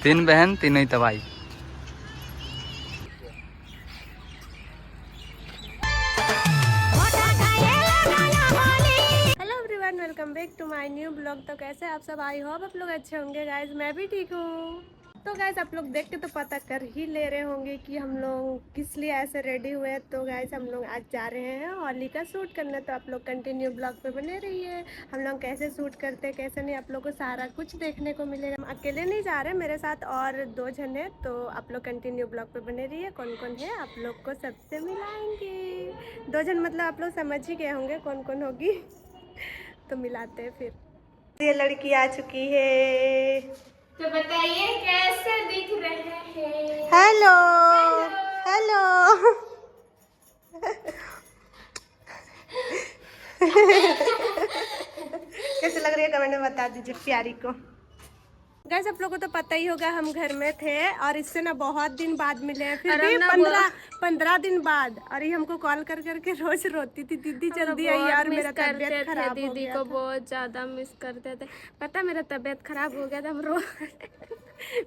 तीन बहन तीनों ही तबाही। Hello everyone, welcome back to my new blog. तो कैसे आप सब? आई होप आप लोग अच्छे होंगे गाइज। मैं भी ठीक हूँ। तो गाइज आप लोग देख के तो पता कर ही ले रहे होंगे कि हम लोग किस लिए ऐसे रेडी हुए हैं। तो गाइज हम लोग आज जा रहे हैं होली का शूट करने। तो आप लोग कंटिन्यू ब्लॉग पे बने रहिए। हम लोग कैसे शूट करते हैं कैसे नहीं, आप लोग को सारा कुछ देखने को मिलेगा। हम अकेले नहीं जा रहे, मेरे साथ और 2 जन है। तो आप लोग कंटिन्यू ब्लॉग पे बने रहिए। कौन कौन है आप लोग को सबसे मिलाएंगे। 2 जन मतलब आप लोग समझ ही गए होंगे कौन कौन होगी। तो मिलाते हैं फिर। ये लड़की आ चुकी है। तो बताइए कैसे दिख रहे हैं। Hello hello. कैसे लग रही है कमेंट में बता दीजिए प्यारी को। गाइस आप लोगों को तो पता ही होगा हम घर में थे और इससे ना बहुत दिन बाद मिले हैं। फिर भी 15 दिन बाद। और ये हमको कॉल कर करके रोज रोती थी, दीदी जल्दी आई यार, मेरा तबीयत खराब हो दीदी गया को था। बहुत ज्यादा मिस करते थे। पता मेरा तबीयत खराब हो गया था, हम रो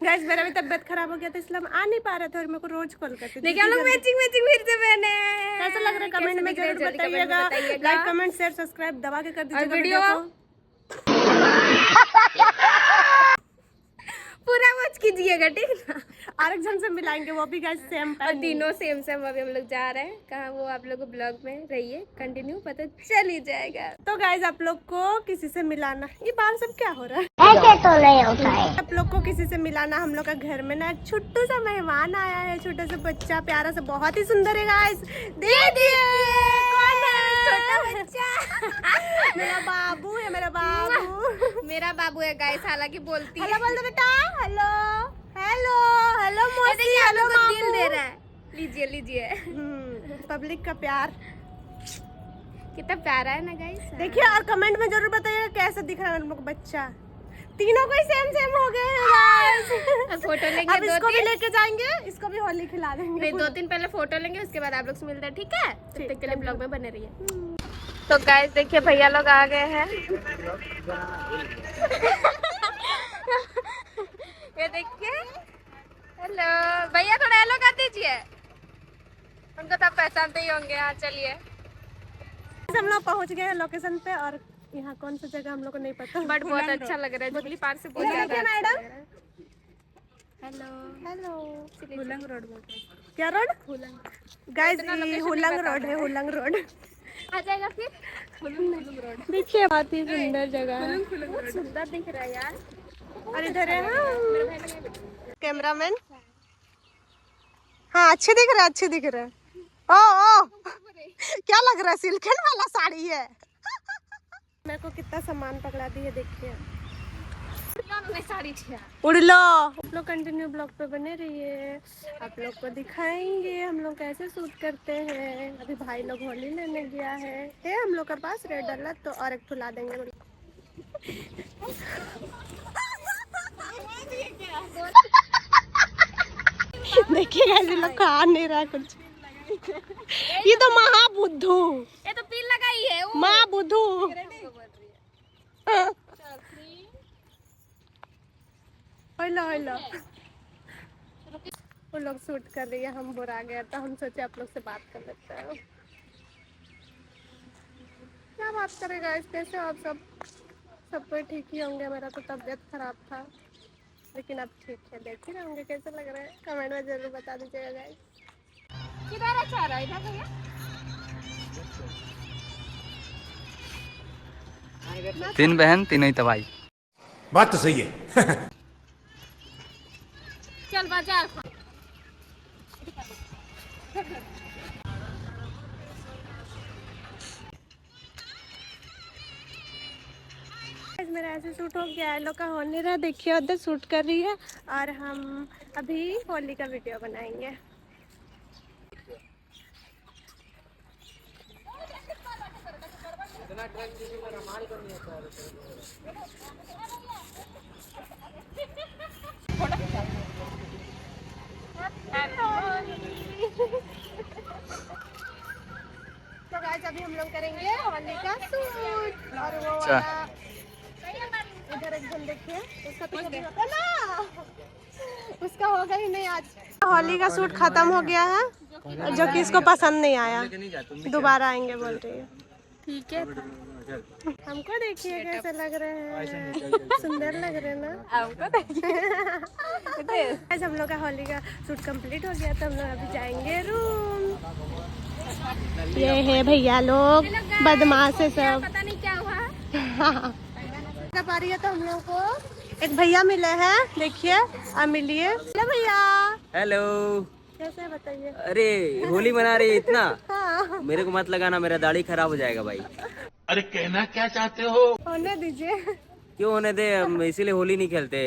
गाइस मेरा भी तबीयत खराब हो गया था इसलिए हम आ नहीं पा रहे थे और मेरे को रोज कॉल करते थे। देखिए हम लोग मैचिंग फिर से पहने। कैसा लग रहा है कमेंट में जरूर बताइएगा। लाइक कमेंट शेयर सब्सक्राइब दबा के कर दीजिएगा वीडियो को। पूरा वॉच कीजिएगा ठीक ना। और एक जन से मिलाएंगे वो भी गाइस सेम। और तीनों सेम सेम अभी हम लोग जा रहे हैं कहाँ, वो आप लोग ब्लॉग में रहिए कंटिन्यू, पता चल ही जाएगा। तो गाइस आप लोग को किसी से मिलाना, ये बाल सब क्या हो रहा है? ऐसे तो नहीं होता है। आप लोग को किसी से मिलाना। हम लोग का घर में ना एक छोटू सा मेहमान आया है, छोटा सा बच्चा, प्यारा सा, बहुत ही सुंदर है गाइस। दीदी कौन है? छोटा बच्चा मेरा बाबू है, मेरा बाबू। मेरा बाबू है गाइस, हालांकि बोलती है। हेलो बोल दो बेटा। हेलो हेलो हेलो ये मौसी, देखिए आप हेलो लोग को मामू। दिल दे रहा है, लीजिए लीजिए। पब्लिक का प्यार कितना प्यारा है ना गाइस। देखिए। और कमेंट में जरूर बताइएगा कैसा दिख रहा है हम लोग बच्चा। तीनों को ही सेम सेम हो गए हैं गाइस। अब फोटो लेंगे, अब इसको भी लेके जाएंगे, इसको भी होली खिला देंगे। नहीं 2 दिन पहले फोटो लेंगे, उसके बाद आप लोग से मिलते हैं ठीक है। तब तक के लिए है। ब्लॉग में बने रहिए। तो गाइस देखिए भैया लोग आ गए हैं। ये देखिए। हेलो भैया, थोड़ा हेलो कर दीजिए। उनको तो आप पहचानते ही होंगे। हाँ चलिए। हम लोग पहुंच गए हैं लोकेशन पे। और यहाँ कौन सा जगह हम लोग को नहीं पता, बट बहुत अच्छा लग रहा है, जुबली पार्क से बहुत ज्यादा अच्छा मैडम। लग रहा है। Hello hello. हुलंग रोड बोलते हैं। क्या रोड? गाइस ये हुलंग रोड है, हुलंग रोड। आ जाएगा फिर। हुलंग रोड देखिए बहुत ही सुंदर जगह है। बहुत सुंदर दिख रहा है यार। और इधर है हाँ कैमरामैन। हाँ अच्छे दिख रहा है, अच्छे दिख रहा है। ओ क्या लग रहा है, सिल्कन वाला साड़ी है। मेरे को कितना सामान पकड़ा दी है देखिए। उड़ लो। आप लोग कंटिन्यू ब्लॉग पे बने रहिए। आप लोग को दिखाएंगे हम लोग कैसे शूट करते हैं। अभी भाई लोग होली लेने गया है हम लोग के पास रेड डॉलर, तो और एक ठुला देंगे। देखिए ऐसे लोग खा नहीं रहा कुछ। ये तो महाबुद्धू, ये तो पील लगाई है वो। माँ बुद्धू। हेलो वो लोग शूट कर रही है, हम बुरा गया तो हम सोचे आप लोग से बात कर लेते हैं। क्या बात करेगा इस कैसे? आप सब कोई ठीक ही होंगे। मेरा तो तबीयत खराब था लेकिन अब ठीक है। देख ही रहे होंगे कैसे लग रहा है, कमेंट में जरूर बता दीजिएगा गाइस। किधर है चारा? इधर भैया। तीन बहन तीनों ही तबाही। बात तो सही है। चल बाजार। मेरा ऐसे शूट हो गया है, लोग का हो नहीं रहा। देखिए उधर शूट कर रही है और हम अभी होली का वीडियो बनाएंगे। तो गाइस अभी हम लोग करेंगे होली का शूट। और वो वाला इधर एक जन देखिए, उसका पीछे भी होता है ना। होगा ही नहीं आज। होली का सूट खत्म हो गया है, जो कि इसको पसंद नहीं आया, दोबारा आएंगे बोल रही है। ठीक है, हमको देखिए कैसे लग रहे हैं, सुंदर लग रहे हैं ना हमको देखिए। आज हम लोग का होली का सूट कंप्लीट हो गया, तो हम लोग अभी जाएंगे रूम। ये है भैया लोग बदमाश है सब। पता नहीं क्या हुआ। पा रही है तो हम लोग को एक भैया मिले हैं, देखिए आप मिलिए। हेलो भैया। हेलो। कैसे बताइए? अरे होली मना रही है इतना? हाँ। मेरे को मत लगाना, मेरा दाढ़ी खराब हो जाएगा भाई। अरे कहना क्या चाहते हो? होने दीजिए। क्यों होने दे, हम इसीलिए होली नहीं खेलते।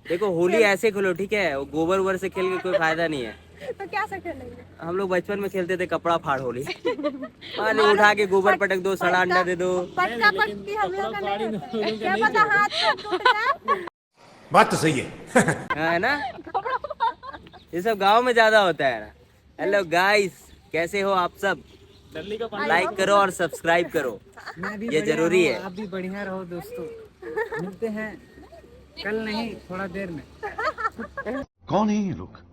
देखो होली ऐसे खेलो ठीक है, गोबर वोबर से खेल के कोई फायदा नहीं है। तो क्या से खेलेंगे? हम लोग बचपन में खेलते थे कपड़ा फाड़ होली। अरे उठा के गोबर पटक दो, सड़ा अंडा दे दो। पटका पटकी हम लोग का नहीं होता है। क्या पता हाथ में टूट जाए। बात तो सही है। है ना, ये सब गांव में ज्यादा होता है ना। हेलो गाइस, कैसे हो आप सब? लाइक करो और सब्सक्राइब करो, ये जरूरी है। आप भी बढ़िया रहो दोस्तों, मिलते हैं कल नहीं थोड़ा देर में। कौन है ये लोग,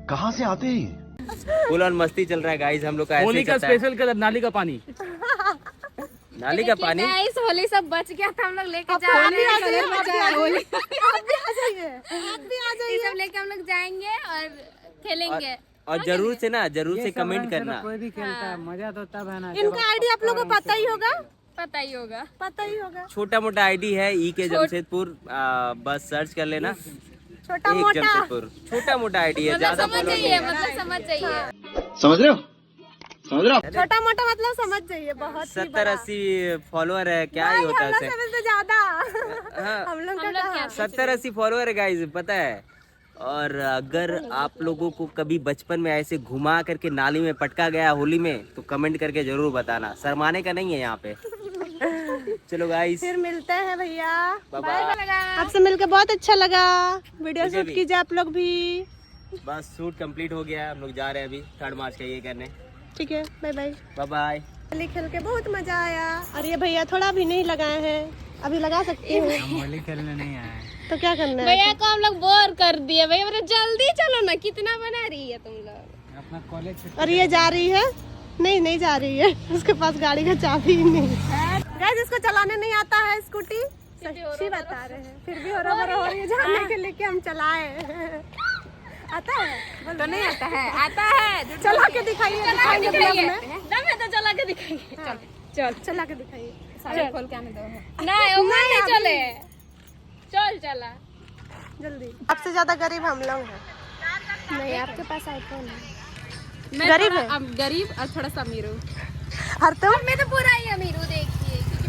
कहाँ से आते हैं? फुल ऑन मस्ती चल रहा है गाइस, हम लोग का होली ऐसे का चलता है। स्पेशल कलर नाली का पानी। नाली का पानी। इस होली सब बच गया था, हम लोग लेके जा रहे हैं। होली आ जाइए। आप भी आ जाइए। ये सब लेके हम लोग जाएंगे और खेलेंगे। और जरूर से ना, जरूर से कमेंट करना। कोई भी खेलता है, मजा तो तब है ना। इनका आईडी आप लोगों को पता ही होगा। पता ही होगा। पता ही होगा। छोटा मोटा आईडी है ई के जमशेदपुर, बस सर्च कर लेना। छोटा एक मोटा। जमशेदपुर छोटा मोटा आईडी है, मतलब ज्यादा समझ फॉलो चाहिए, मतलब समझ चाहिए। समझ रहे हो, समझ रहे हो? छोटा मोटा मतलब समझ जाइए, बहुत ही 70-80 फॉलोअर है, क्या ही होता है हम उसे। लोग से ज्यादा। हाँ, हम लोग का हम लोग कहाँ? क्या 70-80 फॉलोअर है गाइस, पता है। और अगर आप लोगों को कभी बचपन में ऐसे घुमा करके नाली में पटका गया होली में, तो कमेंट करके जरूर बताना, शर्माने का नहीं है यहाँ पे। चलो गाइस, फिर मिलते हैं भैया। Bye bye. बाय। आपसे मिलकर बहुत अच्छा लगा। वीडियो मुझे शूट भी। कीजिए आप लोग भी। बस शूट कंप्लीट हो गया, हम लोग जा रहे हैं अभी 3rd मार्च का ये करने। ठीक है, bye bye. Bye bye. Holi खेल के बहुत मजा आया। और ये भैया थोड़ा भी नहीं लगाए हैं, अभी लगा सकते हैं। हम होली खेलने नहीं आए। तो क्या करना है? भैया को हम लोग बोर कर दिए। भैया बोले जल्दी चलो ना, कितना बना रही है तुम लोग। अपना कॉलेज से और ये जा रही है? नहीं जा रही है, उसके पास गाड़ी का चाबी ही नहीं है। गाइस, इसको चलाने नहीं आता है स्कूटी, सच्ची बता रहे हैं। फिर भी हो रही है जाने के लिए कि हम चलाए। आता है? तो नहीं आता है, आता है। चला के दिखाइए। दिखाएंगे vlog में। दम है तो चला के दिखाइए। हाँ, चल चला के दिखाइए। सारे खोल के आने दो। नहीं ऊपर नहीं चले, चल चला जल्दी। आपसे ज्यादा गरीब हम लोग हैं। नहीं, आपके पास आईफोन है। मैं गरीब थोड़ा है? अब गरीब और थोड़ा सा अमीर हूँ। हर तुम? मैं तो पूरा ही अमीर हूँ, देखिए।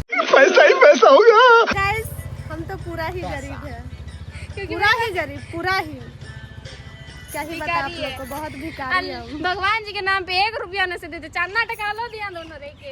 पैसा ही पैसा होगा। गाइस, हम तो पूरा ही गरीब है, पूरा ही गरीब, पूरा ही। क्या ही बता आप लोग को, बहुत भिखारी है हम। भगवान जी के नाम पे 1 रुपया न से देते, 4 टका लो दिया दोनों रे के।